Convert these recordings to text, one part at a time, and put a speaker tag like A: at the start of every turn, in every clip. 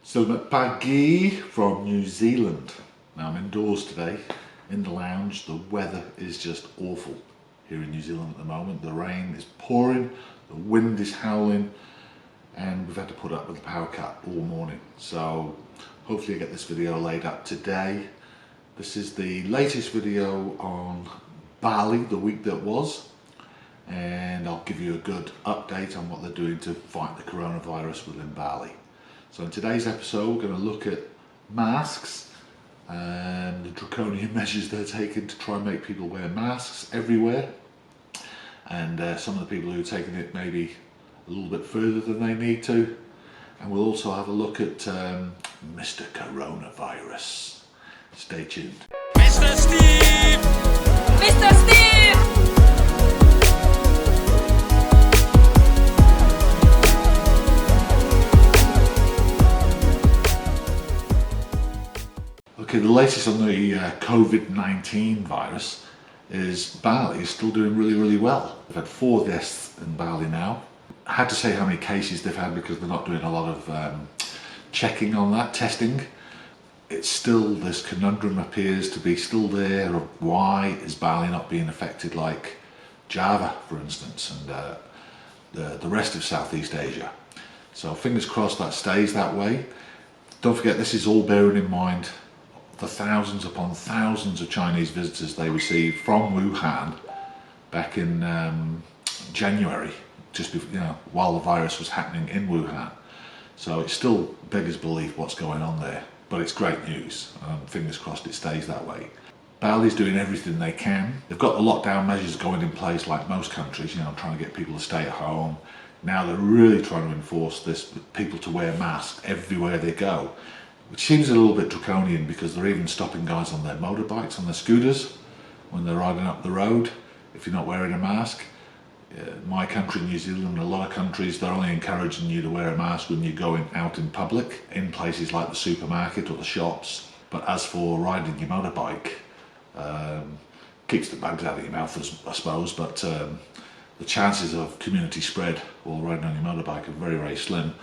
A: Selamat pagi from New Zealand. Now I'm indoors today in the lounge. The weather is just awful here in New Zealand at the moment. The rain is pouring, the wind is howling, and we've had to put up with the power cut all morning. So hopefully I get this video laid up today. This is the latest video on Bali, the week that was, and I'll give you a good update on what they're doing to fight the coronavirus within Bali. So in today's episode we're going to look at masks and the draconian measures they're taking to try and make people wear masks everywhere, and some of the people who are taking it maybe a little bit further than they need to. And we'll also have a look at Mr. Coronavirus. Stay tuned.
B: Mr. Steve! Mr. Steve!
A: Okay, the latest on the COVID-19 virus is Bali is still doing really well. We've had 4 deaths in Bali now. I had to say how many cases they've had because they're not doing a lot of checking on that, testing. It's still, this conundrum appears to be still there of why is Bali not being affected like Java, for instance, and the rest of Southeast Asia. So fingers crossed that stays that way. Don't forget, this is all bearing in mind the thousands upon thousands of Chinese visitors they received from Wuhan back in January, just before, while the virus was happening in Wuhan. So it still beggars belief what's going on there, but it's great news. Fingers crossed it stays that way. Bali's doing everything they can. They've got the lockdown measures going in place like most countries, trying to get people to stay at home. Now they're really trying to enforce this, people to wear masks everywhere they go, which seems a little bit draconian because they're even stopping guys on their motorbikes, on their scooters, when they're riding up the road if you're not wearing a mask. My country, New Zealand, and a lot of countries, they're only encouraging you to wear a mask when you're going out in public, in places like the supermarket or the shops. But as for riding your motorbike, keeps the bugs out of your mouth, I suppose, but the chances of community spread while riding on your motorbike are very slim.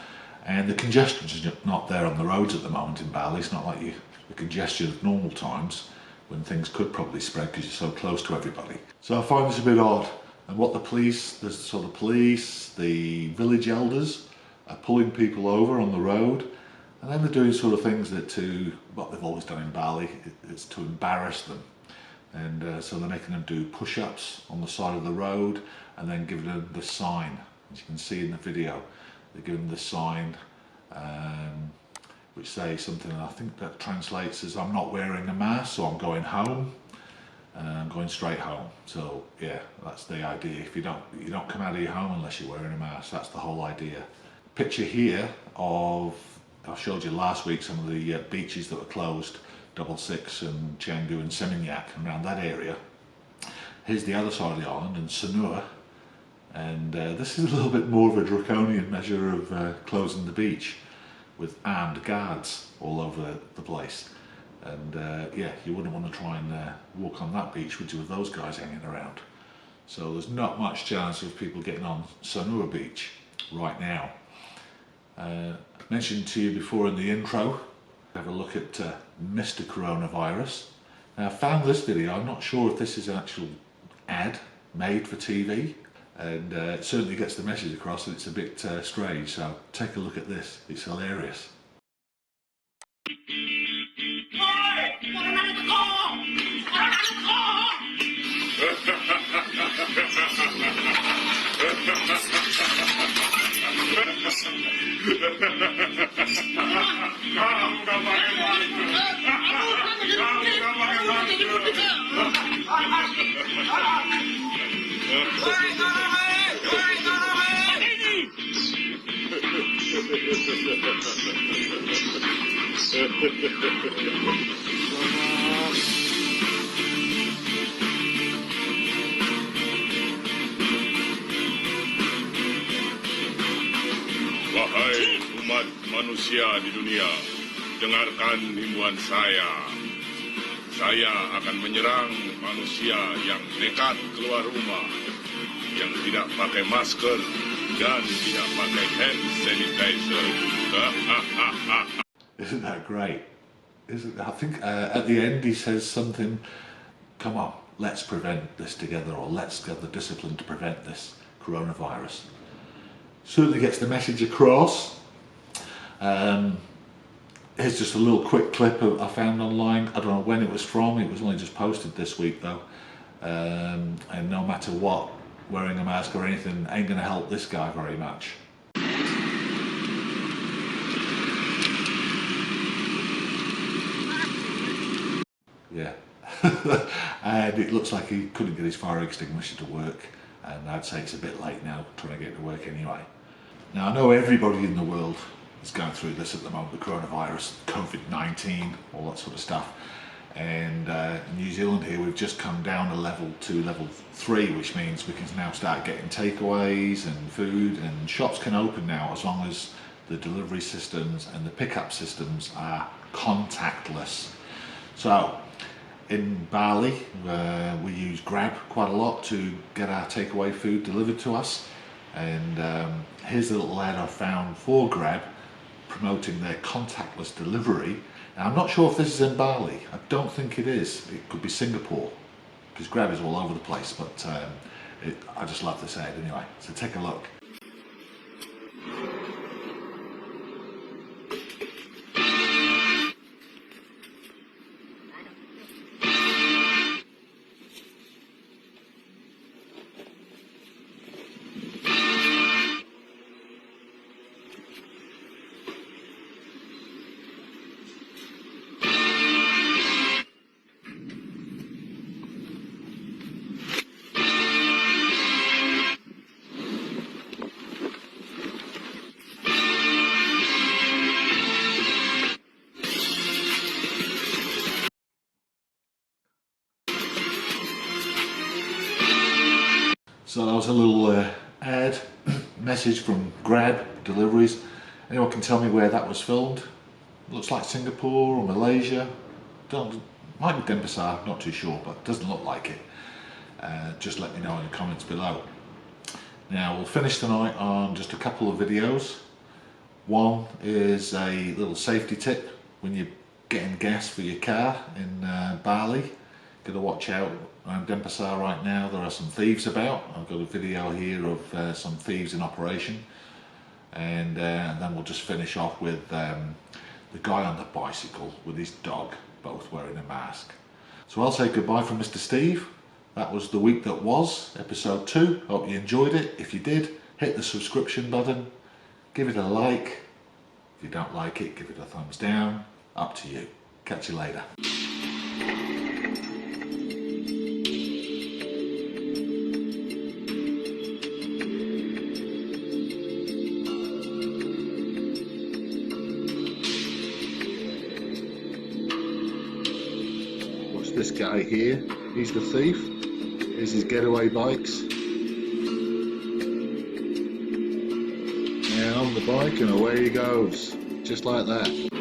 A: And the congestion is not there on the roads at the moment in Bali. It's not like the congestion of normal times when things could probably spread because you're so close to everybody. So I find this a bit odd. And what the police, the village elders are pulling people over on the road, and then they're doing sort of things that what they've always done in Bali, is to embarrass them. And so they're making them do push-ups on the side of the road and then giving them the sign, as you can see in the video. They're giving the sign which says something, and I think that translates as I'm not wearing a mask, so I'm going home. And I'm going straight home. So yeah, that's the idea. If you don't come out of your home unless you're wearing a mask. That's the whole idea. Picture here of, I showed you last week some of the beaches that were closed, Double Six and Canggu and Seminyak, around that area. Here's the other side of the island in Sanur, and this is a little bit more of a draconian measure of closing the beach with armed guards all over the place. And yeah, you wouldn't want to try and walk on that beach, would you, with those guys hanging around? So there's not much chance of people getting on Sanur Beach right now. I mentioned to you before in the intro, have a look at Mr. Coronavirus. Now I found this video, I'm not sure if this is an actual ad made for TV, and it certainly gets the message across, and it's a bit strange, so take a look at this, it's hilarious.
C: Wahai umat manusia di dunia, dengarkan himbauan saya. Saya akan menyerang manusia yang nekat keluar rumah, yang tidak pakai masker dan tidak pakai hand sanitizer.
A: Isn't that great? I think at the end he says something, come on, let's prevent this together, or let's get the discipline to prevent this coronavirus. Certainly gets the message across. Here's just a little quick clip I found online. I don't know when it was from, it was only just posted this week though. And no matter what, wearing a mask or anything ain't going to help this guy very much. Yeah. And it looks like he couldn't get his fire extinguisher to work, and I'd say it's a bit late now, trying to get it to work anyway. Now I know everybody in the world is going through this at the moment, the coronavirus, COVID-19, all that sort of stuff. And in New Zealand here, we've just come down to level 2, level 3, which means we can now start getting takeaways and food, and shops can open now as long as the delivery systems and the pickup systems are contactless. So in Bali, we use Grab quite a lot to get our takeaway food delivered to us. And here's a little ad I found for Grab promoting their contactless delivery. Now, I'm not sure if this is in Bali. I don't think it is. It could be Singapore, because Grab is all over the place, but I just love this ad anyway. So take a look. So that was a little ad message from Grab deliveries. Anyone can tell me where that was filmed? Looks like Singapore or Malaysia. Might be Denpasar, not too sure, but doesn't look like it. Just let me know in the comments below. Now we'll finish tonight on just a couple of videos. One is a little safety tip when you're getting gas for your car in Bali. Got to watch out. I'm Denpasar right now. There are some thieves about. I've got a video here of some thieves in operation, and then we'll just finish off with the guy on the bicycle with his dog, both wearing a mask. So I'll say goodbye from Mr. Steve. That was the week that was, episode 2. Hope you enjoyed it. If you did, hit the subscription button, give it a like. If you don't like it, give it a thumbs down. Up to you. Catch you later. This guy here, he's the thief. Here's his getaway bikes. And on the bike, and away he goes, just like that.